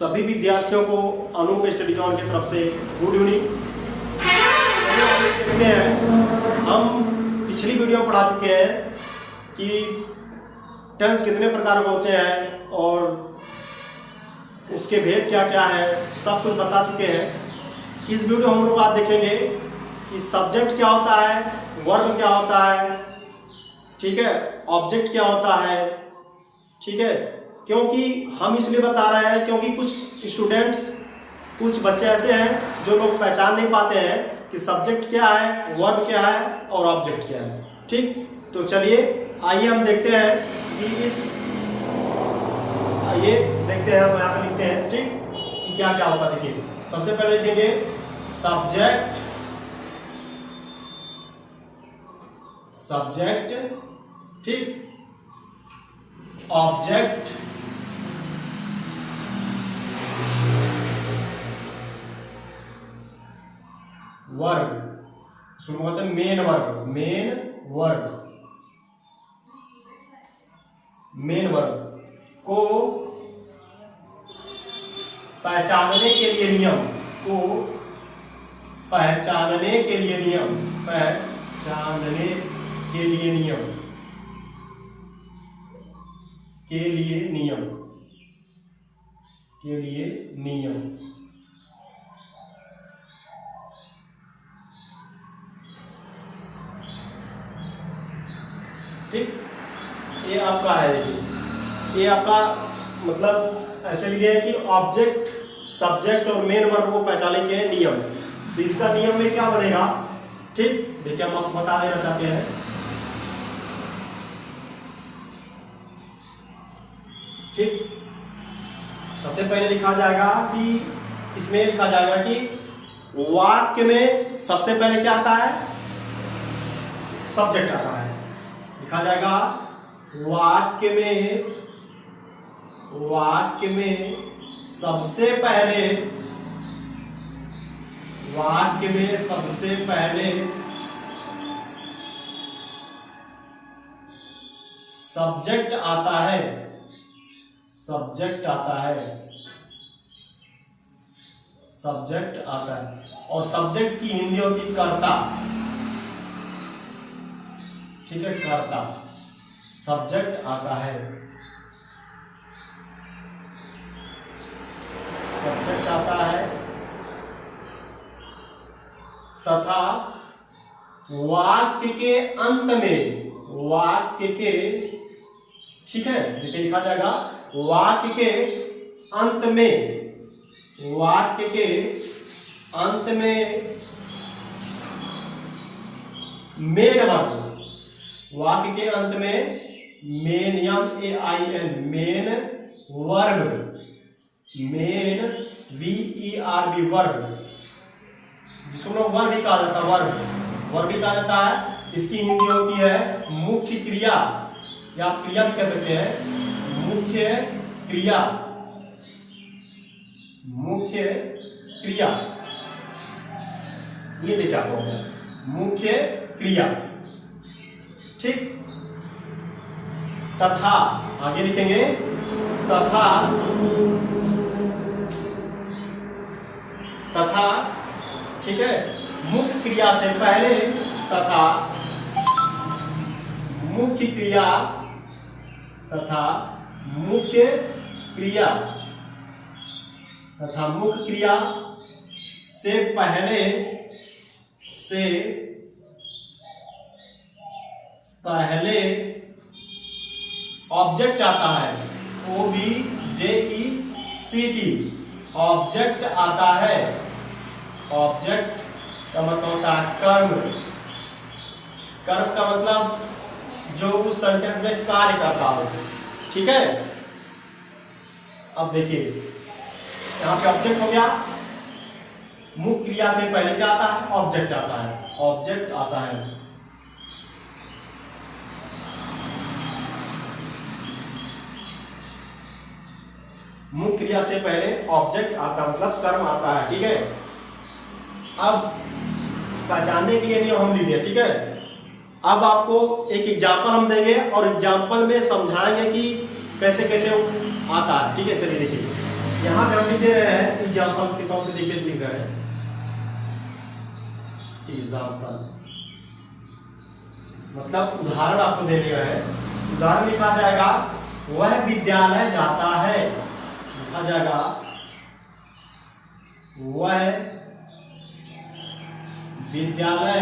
सभी विद्यार्थियों को अनूप स्टडी जोन की तरफ से गुड इवनिंग। देखते हैं, हम पिछली वीडियो में पढ़ा चुके हैं कि टेंस कितने प्रकार के होते हैं और उसके भेद क्या क्या है, सब कुछ बता चुके हैं। इस वीडियो हम लोग आज देखेंगे कि सब्जेक्ट क्या होता है, वर्ब क्या होता है, ठीक है, ऑब्जेक्ट क्या होता है, ठीक है। क्योंकि हम इसलिए बता रहे हैं क्योंकि कुछ स्टूडेंट्स, कुछ बच्चे ऐसे हैं जो लोग पहचान नहीं पाते हैं कि सब्जेक्ट क्या है, वर्ब क्या है और ऑब्जेक्ट क्या है। ठीक, तो चलिए आइए हम देखते हैं कि आइए देखते हैं, हम यहाँ पे लिखते हैं, ठीक, कि क्या क्या होता है। देखिए, सबसे पहले लिखेंगे सब्जेक्ट, ठीक, ऑब्जेक्ट, वर्ब, शुरू होता है मेन वर्ब को पहचानने के लिए नियम, ठीक। ये आपका है, देखिए ये आपका मतलब ऐसे लिखे है कि ऑब्जेक्ट, सब्जेक्ट और मेन वर्ब को पहचानने के नियम। तो इसका नियम में क्या बनेगा, ठीक, देखिए हम आपको बता देना चाहते हैं। ठीक, सबसे पहले लिखा जाएगा कि इसमें लिखा जाएगा कि वाक्य में सबसे पहले क्या आता है, सब्जेक्ट आता है। लिखा जाएगा वाक्य में सबसे पहले सब्जेक्ट आता है और सब्जेक्ट की हिंदी होती है कर्ता, ठीक है, कर्ता सब्जेक्ट आता है, तथा वाक्य के अंत में, ठीक है, देखिए लिखा जाएगा वाक्य के अंत में मेन वर्ब, वाक्य के अंत में मेन मेन वर्ब, वर्ब, जिसको लोग वर्ब भी कहा जाता है, इसकी हिंदी होती है मुख्य क्रिया, या आप क्रिया भी कह सकते हैं, मुख्य क्रिया। ये देखिए आपको मुख्य क्रिया, ठीक। तथा आगे लिखेंगे तथा, ठीक है, मुख्य क्रिया से पहले तथा मुख्य क्रिया से पहले ऑब्जेक्ट आता है, OBJECT, ऑब्जेक्ट आता है। ऑब्जेक्ट का मतलब होता है कर्म का मतलब जो उस सेंटेंस में कार्य करता हो, ठीक है। अब देखिए यहाँ पे ऑब्जेक्ट हो गया, मुख्य क्रिया से पहले क्या आता है, ऑब्जेक्ट आता है, मुख्य क्रिया से पहले ऑब्जेक्ट आता मतलब कर्म आता है, ठीक है। अब पहचानने के लिए नियम हम लिख दिए, ठीक है। अब आपको एक एग्जाम्पल हम देंगे और एग्जाम्पल में समझाएंगे कि कैसे कैसे आता है, ठीक है। चलिए देखिए, यहाँ पे हम लिख दे रहे हैं एग्जाम्पल के तौर पे लिख रहे हैं एग्जाम्पल, मतलब उदाहरण आपको दे रहे हैं। उदाहरण लिखा जाएगा वह विद्यालय जाता है, लिखा जाएगा वह विद्यालय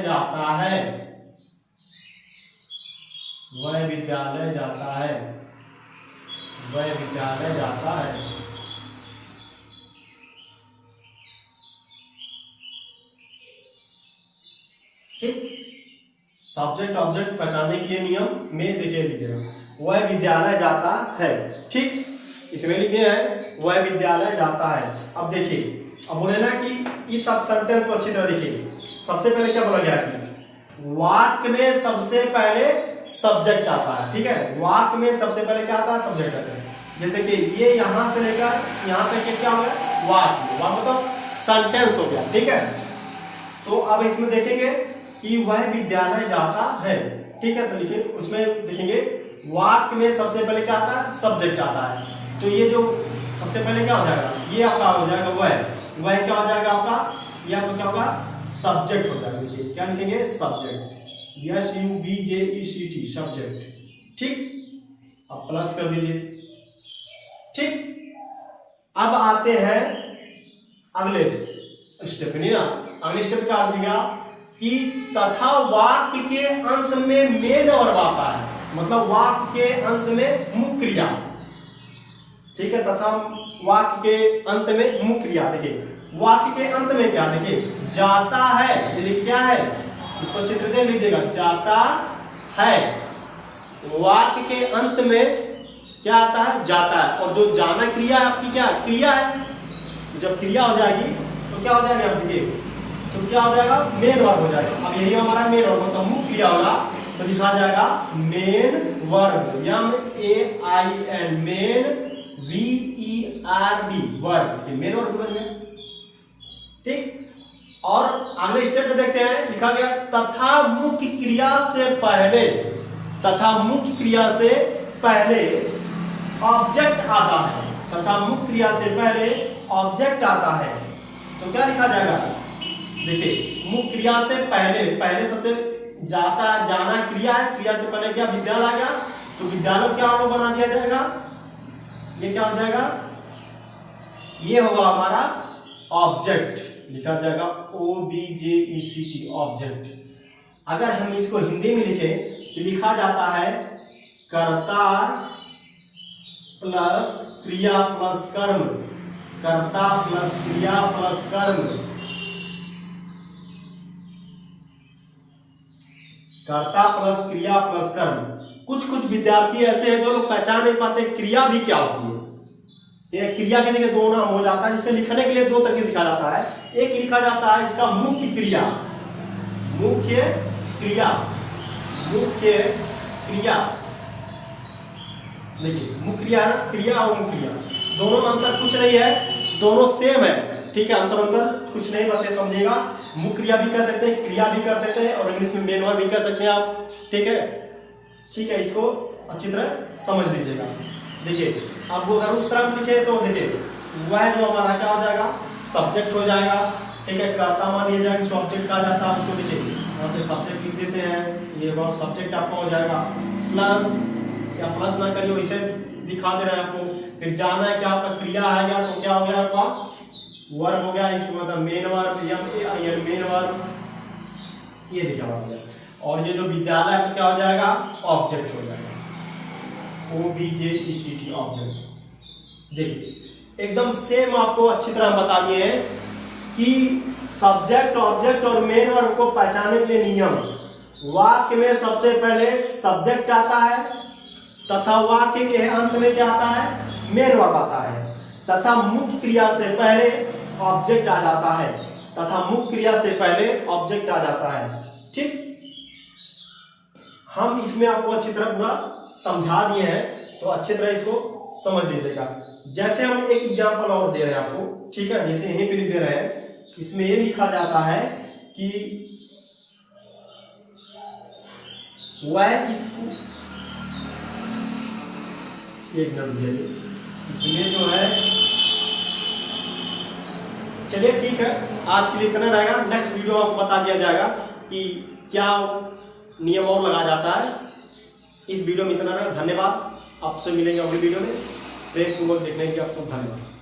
जाता है, वह विद्यालय जाता है, वह विद्यालय जाता है। ठीक, सब्जेक्ट ऑब्जेक्ट पहचानने के लिए नियम में देखिए लीजिएगा, वह विद्यालय जाता है। ठीक, इसमें लिखे हैं वह विद्यालय जाता है। अब देखिए, अब बोले ना कि इस सब सेंटेंस को अच्छी तरह देखिए। सबसे पहले क्या बोला गया कि वाक्य में सबसे पहले सब्जेक्ट आता है। ठीक है, वाक्य में सबसे पहले क्या आता है? सब्जेक्ट आता है। जैसे देखिए ये यहां से लेकर यहां तक क्या हो गया? वाक्य, वाक्य मतलब सेंटेंस हो गया। ठीक है, तो अब इसमें देखेंगे कि वह विद्यालय जाता है। ठीक है, तो लिखिए उसमें देखेंगे वाक्य में सबसे पहले क्या आता है? सब्जेक्ट आता है। तो ये जो सबसे पहले क्या हो जाएगा? ये आपका हो जाएगा वह क्या हो जाएगा आपका? ये आपका क्या होगा? सब्जेक्ट हो जाएगा। देखिए क्या लिखेंगे? Subject, SUBJECT, subject. ठीक, अब प्लस कर दीजिए। ठीक, अब आते हैं अगले स्टेप, नहीं ना, अगले स्टेप क्या आ जाएगा कि तथा वाक्य के अंत में मेन वर्ब आता है, मतलब वाक्य के अंत में मुख्य क्रिया। ठीक है, तथा वाक्य के अंत में मुख्य क्रिया। देखिए वाक्य के अंत में क्या? देखिए जाता है, ये क्या है? इसको चित्र दे लीजिएगा, जाता है। वाक्य के अंत में क्या आता है? जाता है। और जो जाना क्रिया आपकी क्या क्रिया है? जब क्रिया हो जाएगी तो क्या हो जाएगा? आप देखिए तो क्या हो जाएगा? मेन वर्ब हो जाएगा। अब यही हमारा मेन वर्ब, मतलब मुख्य क्रिया होगा तो लिखा जाएगा main verb, MAIN, main VERB, verb, main verb बन गया। ठीक, और अगले स्टेप में देखते हैं, लिखा गया तथा मुख्य क्रिया से पहले, तथा मुख्य क्रिया से पहले ऑब्जेक्ट आता है, तथा मुख्य क्रिया से पहले ऑब्जेक्ट आता है। तो क्या लिखा जाएगा? देखिए मुख्य क्रिया से पहले, पहले सबसे जाता जाना क्रिया है, क्रिया से पहले क्या? विद्यालय आ गया, तो विद्यालय क्या बना दिया जाएगा? ये क्या हो जाएगा? ये होगा हमारा ऑब्जेक्ट, लिखा जाएगा OBJECT, ऑब्जेक्ट। अगर हम इसको हिंदी में लिखे तो लिखा जाता है कर्ता प्लस क्रिया प्लस कर्म, कर्ता प्लस क्रिया प्लस कर्म, कर्ता प्लस क्रिया प्लस कर्म। कुछ विद्यार्थी ऐसे हैं जो लोग पहचान नहीं पाते क्रिया भी क्या होती है। ये क्रिया के देखिए दो नाम हो जाता है, जिसे लिखने के लिए दो तरीके लिखा जाता है। एक लिखा जाता है इसका मुख्य क्रिया, मुख्य क्रिया, मुख्य क्रिया। देखिए मुख्य क्रिया है, क्रिया और मुख्य क्रिया दोनों में अंतर कुछ नहीं है, दोनों सेम है। ठीक है, अंतर कुछ नहीं, बस ये समझिएगा मुख्य क्रिया भी कर सकते हैं, क्रिया भी कर सकते हैं, और इंग्लिश में मेन वर्ब भी कर सकते हैं आप। ठीक है, ठीक है, इसको अच्छी तरह समझ लीजिएगा। देखिए अब अगर उस तरह लिखे तो देखिए वह जो हमारा क्या हो जाएगा? सब्जेक्ट हो जाएगा। ठीक है, कर्ता मान लिया जाएगा, ऑब्जेक्ट कहा जाता है उसको। देखिए यहाँ पे सब्जेक्ट लिख देते हैं, ये वर्ब सब्जेक्ट आपका हो जाएगा। प्लस या प्लस ना करिए, वैसे दिखा दे रहे हैं आपको। फिर जाना है क्या? आपका क्रिया है क्या? तो क्या हो गया आपका? वर्ब हो गया, इसको मतलब मेन वर्ब, मेन वर्ब, ये दिखा हुआ है। और ये जो विद्यालय में क्या हो जाएगा? ऑब्जेक्ट हो जाएगा, OBJECT, ऑब्जेक्ट। देखिए एकदम सेम आपको अच्छी तरह बता दिए हैं कि सब्जेक्ट, ऑब्जेक्ट और मेन वर्ब को पहचानने के लिए नियम। वाक्य में सबसे पहले सब्जेक्ट आता है, तथा वाक्य के अंत में क्या आता है? मेन वर्ब आता है, तथा मुख्य क्रिया से पहले ऑब्जेक्ट आ जाता है, तथा मुख्य क्रिया से पहले ऑब्जेक्ट आ जाता है। ठीक, हम इसमें आपको अच्छी तरह पूरा समझा दिए हैं, तो अच्छी तरह इसको समझ लीजिएगा। जैसे हम एक एग्जांपल और दे रहे हैं आपको। ठीक है, जैसे यहीं पे लिख दे रहे हैं, इसमें ये लिखा जाता है कि वह एक मिनट रुकिए, इसमें जो है, चलिए ठीक है, आज के लिए इतना रहेगा। नेक्स्ट वीडियो में आपको बता दिया जाएगा कि क्या नियम और लगाया जाता है। इस वीडियो में इतना रहेगा। धन्यवाद, आपसे मिलेंगे अगली वीडियो में। प्रेम पूर्वक देखने के लिए आपको धन्यवाद।